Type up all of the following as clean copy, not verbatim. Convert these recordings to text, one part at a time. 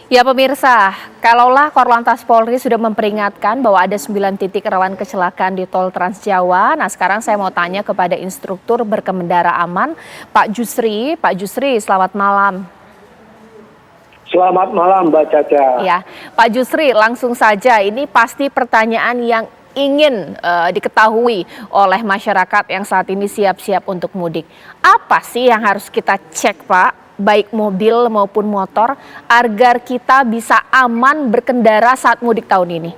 Ya pemirsa, kalaulah Korlantas Polri sudah memperingatkan bahwa ada 9 titik rawan kecelakaan di Tol Trans Jawa. Nah sekarang saya mau tanya kepada instruktur berkendara aman, Pak Jusri. Pak Jusri, selamat malam. Selamat malam Mbak Caca. Ya, Pak Jusri, langsung saja ini pasti pertanyaan yang ingin diketahui oleh masyarakat yang saat ini siap-siap untuk mudik. Apa sih yang harus kita cek Pak? Baik mobil maupun motor, agar kita bisa aman berkendara saat mudik tahun ini?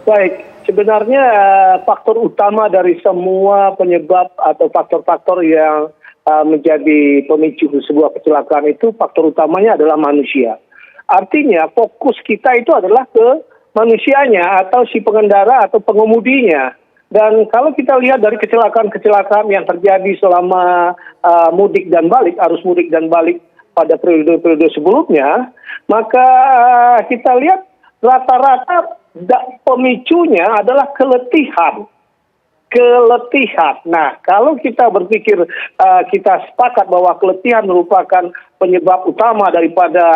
Baik, sebenarnya faktor utama dari semua penyebab atau faktor-faktor yang menjadi pemicu sebuah kecelakaan itu, faktor utamanya adalah manusia. Artinya fokus kita itu adalah ke manusianya atau si pengendara atau pengemudinya. Dan kalau kita lihat dari kecelakaan-kecelakaan yang terjadi selama mudik dan balik, arus mudik dan balik pada periode-periode sebelumnya, maka kita lihat rata-rata pemicunya adalah keletihan. Nah, kalau kita berpikir kita sepakat bahwa keletihan merupakan penyebab utama daripada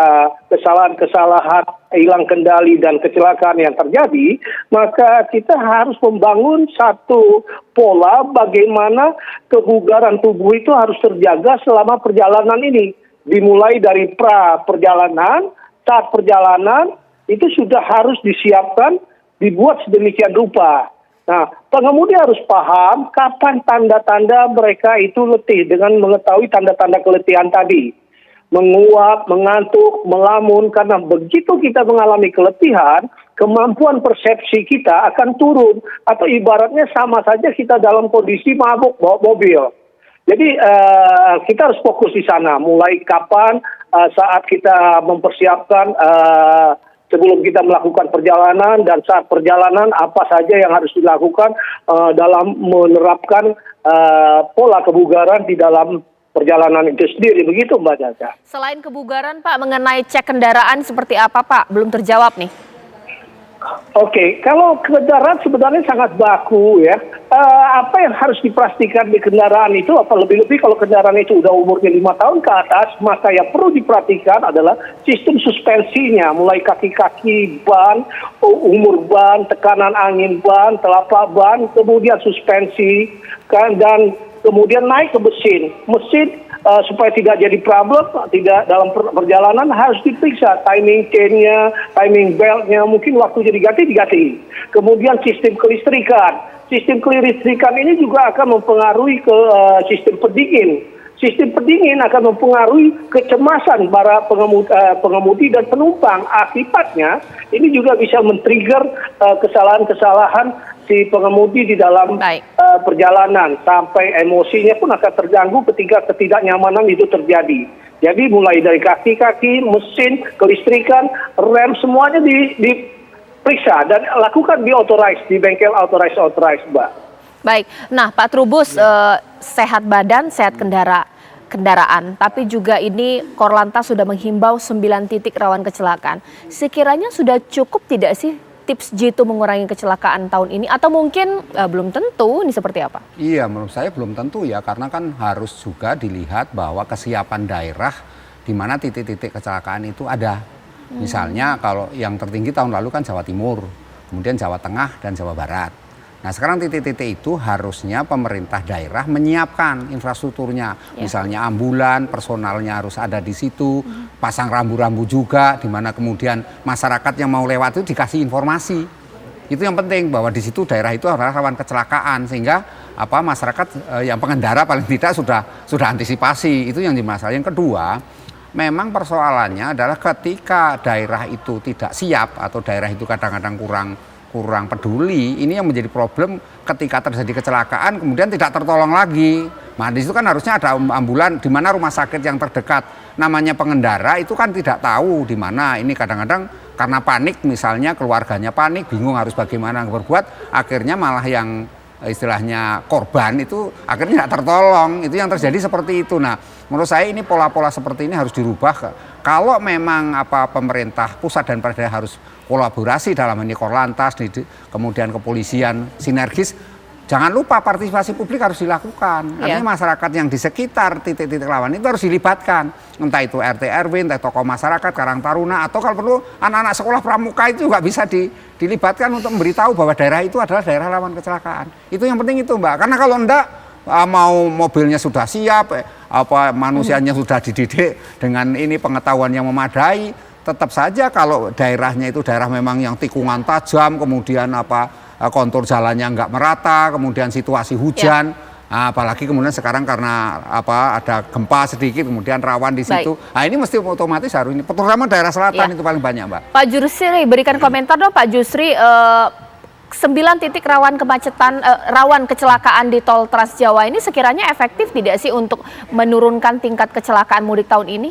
kesalahan-kesalahan, hilang kendali dan kecelakaan yang terjadi, maka kita harus membangun satu pola bagaimana kebugaran tubuh itu harus terjaga selama perjalanan ini. Dimulai dari perjalanan, saat perjalanan itu sudah harus disiapkan, dibuat sedemikian rupa. Nah, pengemudi harus paham kapan tanda-tanda mereka itu letih dengan mengetahui tanda-tanda keletihan tadi. Menguap, mengantuk, melamun, karena begitu kita mengalami keletihan, kemampuan persepsi kita akan turun. Atau ibaratnya sama saja kita dalam kondisi mabuk bawa mobil. Jadi kita harus fokus di sana. Mulai kapan saat kita mempersiapkan sebelum kita melakukan perjalanan dan saat perjalanan apa saja yang harus dilakukan dalam menerapkan pola kebugaran di dalam perjalanan itu sendiri. Begitu Mbak Caca. Selain kebugaran Pak, mengenai cek kendaraan seperti apa Pak? Belum terjawab nih. Oke, kalau kendaraan sebenarnya sangat baku ya. Apa yang harus dipastikan di kendaraan itu, apa lebih-lebih kalau kendaraan itu udah umurnya 5 tahun ke atas, maka yang perlu diperhatikan adalah sistem suspensinya, mulai kaki-kaki ban, umur ban, tekanan angin ban, telapak ban, kemudian suspensi, dan kemudian naik ke mesin supaya tidak jadi problem, tidak dalam perjalanan harus diperiksa timing chain-nya, timing belt-nya, mungkin waktunya diganti. Kemudian sistem kelistrikan. Sistem kelistrikan ini juga akan mempengaruhi ke sistem pendingin. Sistem pendingin akan mempengaruhi kecemasan para pengemudi dan penumpang. Akibatnya ini juga bisa men-trigger kesalahan-kesalahan si pengemudi di dalam perjalanan, sampai emosinya pun akan terganggu ketika ketidaknyamanan itu terjadi. Jadi mulai dari kaki-kaki, mesin, kelistrikan, rem, semuanya diperiksa dan lakukan di bengkel authorized Mbak. Baik, nah Pak Trubus, sehat badan, sehat kendaraan, tapi juga ini Korlantas sudah menghimbau 9 titik rawan kecelakaan. Sekiranya sudah cukup tidak sih tips jitu mengurangi kecelakaan tahun ini, atau mungkin belum tentu, ini seperti apa? Iya, menurut saya belum tentu ya, karena kan harus juga dilihat bahwa kesiapan daerah di mana titik-titik kecelakaan itu ada. Misalnya kalau yang tertinggi tahun lalu kan Jawa Timur, kemudian Jawa Tengah dan Jawa Barat. Nah sekarang titik-titik itu harusnya pemerintah daerah menyiapkan infrastrukturnya, misalnya ambulan, personalnya harus ada di situ, pasang rambu-rambu juga, di mana kemudian masyarakat yang mau lewat itu dikasih informasi. Itu yang penting, bahwa di situ daerah itu adalah rawan kecelakaan, sehingga masyarakat yang pengendara paling tidak sudah antisipasi. Itu yang dimasalah. Yang kedua, memang persoalannya adalah ketika daerah itu tidak siap atau daerah itu kadang-kadang kurang peduli, ini yang menjadi problem ketika terjadi kecelakaan kemudian tidak tertolong lagi. Nah di situ kan harusnya ada ambulan di mana rumah sakit yang terdekat. Namanya pengendara itu kan tidak tahu di mana. Ini kadang-kadang karena panik, misalnya keluarganya panik, bingung harus bagaimana berbuat, akhirnya malah yang istilahnya korban itu akhirnya tidak tertolong. Itu yang terjadi seperti itu. Nah menurut saya ini pola-pola seperti ini harus dirubah. Kalau memang pemerintah pusat dan daerah harus kolaborasi dalam ini Korlantas, kemudian kepolisian sinergis, jangan lupa partisipasi publik harus dilakukan. Artinya masyarakat yang di sekitar titik-titik rawan itu harus dilibatkan. Entah itu RT RW, entah tokoh masyarakat, Karang Taruna, atau kalau perlu anak-anak sekolah pramuka itu juga bisa dilibatkan untuk memberitahu bahwa daerah itu adalah daerah rawan kecelakaan. Itu yang penting itu, Mbak. Karena kalau enggak, mau mobilnya sudah siap, manusianya sudah dididik dengan ini pengetahuan yang memadai, tetap saja kalau daerahnya itu daerah memang yang tikungan tajam, kemudian kontur jalannya nggak merata, kemudian situasi hujan, apalagi kemudian sekarang karena ada gempa sedikit, kemudian rawan di situ. Nah ini mesti otomatis harus ini, terutama daerah selatan itu paling banyak, Mbak. Pak Jusri, berikan komentar dong Pak Jusri. 9 titik rawan kemacetan, rawan kecelakaan di tol Trans Jawa ini sekiranya efektif tidak sih untuk menurunkan tingkat kecelakaan mudik tahun ini?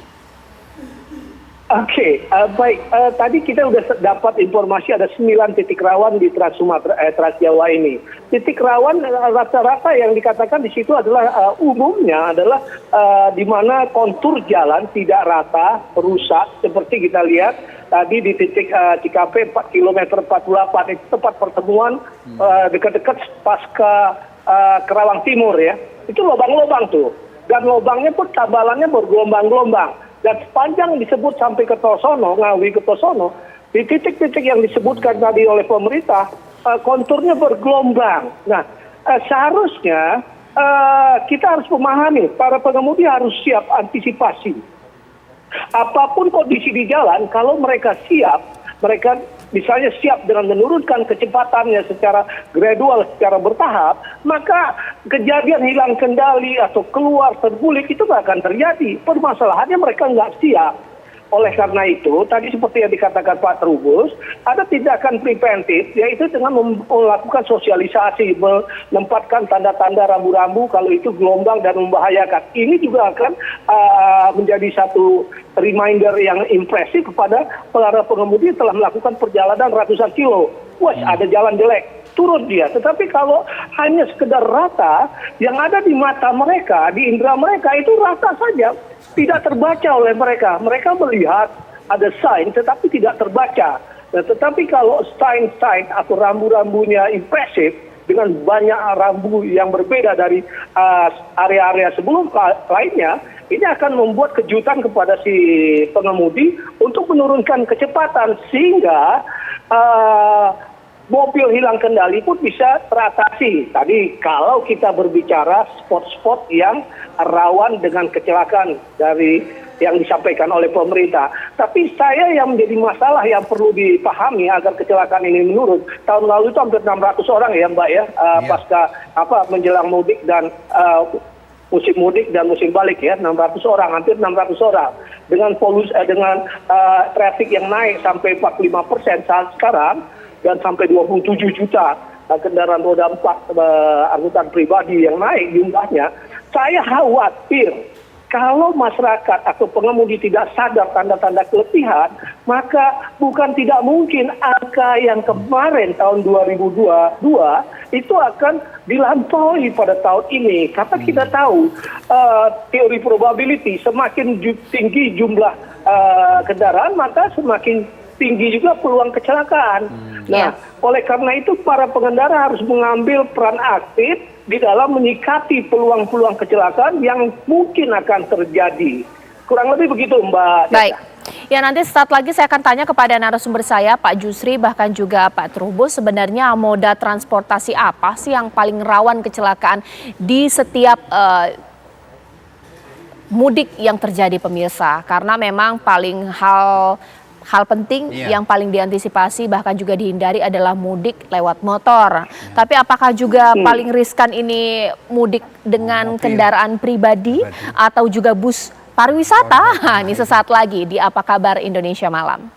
Oke, baik. Tadi kita sudah dapat informasi ada 9 titik rawan di Trans Jawa ini. Titik rawan rata-rata yang dikatakan di situ adalah umumnya adalah di mana kontur jalan tidak rata, rusak seperti kita lihat tadi di titik Cikampek kilometer 48 itu tempat pertemuan dekat-dekat pasca Kerawang Timur ya. Itu lubang-lubang tuh. Dan lubangnya pun tabalannya bergelombang-gelombang. Dan sepanjang disebut sampai ke Tosono, Ngawi ke Tosono, di titik-titik yang disebutkan tadi oleh pemerintah, konturnya bergelombang. Nah, seharusnya kita harus memahami, para pengemudi harus siap antisipasi. Apapun kondisi di jalan, kalau mereka siap, mereka misalnya siap dengan menurunkan kecepatannya secara gradual, secara bertahap, maka kejadian hilang kendali atau keluar terguling itu nggak akan terjadi. Permasalahannya mereka nggak siap. Oleh karena itu, tadi seperti yang dikatakan Pak Trubus, ada tindakan preventif, yaitu dengan melakukan sosialisasi, menempatkan tanda-tanda rambu-rambu kalau itu gelombang dan membahayakan. Ini juga akan menjadi satu reminder yang impresif kepada para pengemudi yang telah melakukan perjalanan ratusan kilo. Wah, ada jalan jelek, turun dia. Tetapi kalau hanya sekedar rata, yang ada di mata mereka, di indera mereka itu rata saja, tidak terbaca oleh mereka. Mereka melihat ada sign tetapi tidak terbaca. Nah, tetapi kalau sign atau rambu-rambunya impresif dengan banyak rambu yang berbeda dari area-area sebelum lainnya, ini akan membuat kejutan kepada si pengemudi untuk menurunkan kecepatan sehingga mobil hilang kendali pun bisa teratasi. Tadi kalau kita berbicara spot-spot yang rawan dengan kecelakaan dari yang disampaikan oleh pemerintah. Tapi saya yang menjadi masalah yang perlu dipahami agar kecelakaan ini menurun. Tahun lalu itu hampir 600 orang ya Mbak ya, pasca menjelang mudik dan musim mudik dan musim balik ya, 600 orang, hampir 600 orang. Dengan dengan traffic yang naik sampai 45% saat sekarang, dan sampai 27 juta kendaraan roda 4 angkutan pribadi yang naik jumlahnya, saya khawatir kalau masyarakat atau pengemudi tidak sadar tanda-tanda keletihan, maka bukan tidak mungkin angka yang kemarin tahun 2022 itu akan dilampaui pada tahun ini. Karena kita tahu teori probability, semakin tinggi jumlah kendaraan, maka semakin tinggi juga peluang kecelakaan. Nah, oleh karena itu para pengendara harus mengambil peran aktif di dalam menyikapi peluang-peluang kecelakaan yang mungkin akan terjadi. Kurang lebih begitu, Mbak. Baik. Ya, nanti saat lagi saya akan tanya kepada narasumber saya, Pak Jusri, bahkan juga Pak Trubus, sebenarnya moda transportasi apa sih yang paling rawan kecelakaan di setiap mudik yang terjadi, pemirsa? Karena memang paling hal penting yang paling diantisipasi bahkan juga dihindari adalah mudik lewat motor. Tapi apakah juga paling riskan ini mudik dengan kendaraan pribadi atau juga bus pariwisata? Ini sesaat lagi di Apa Kabar Indonesia Malam.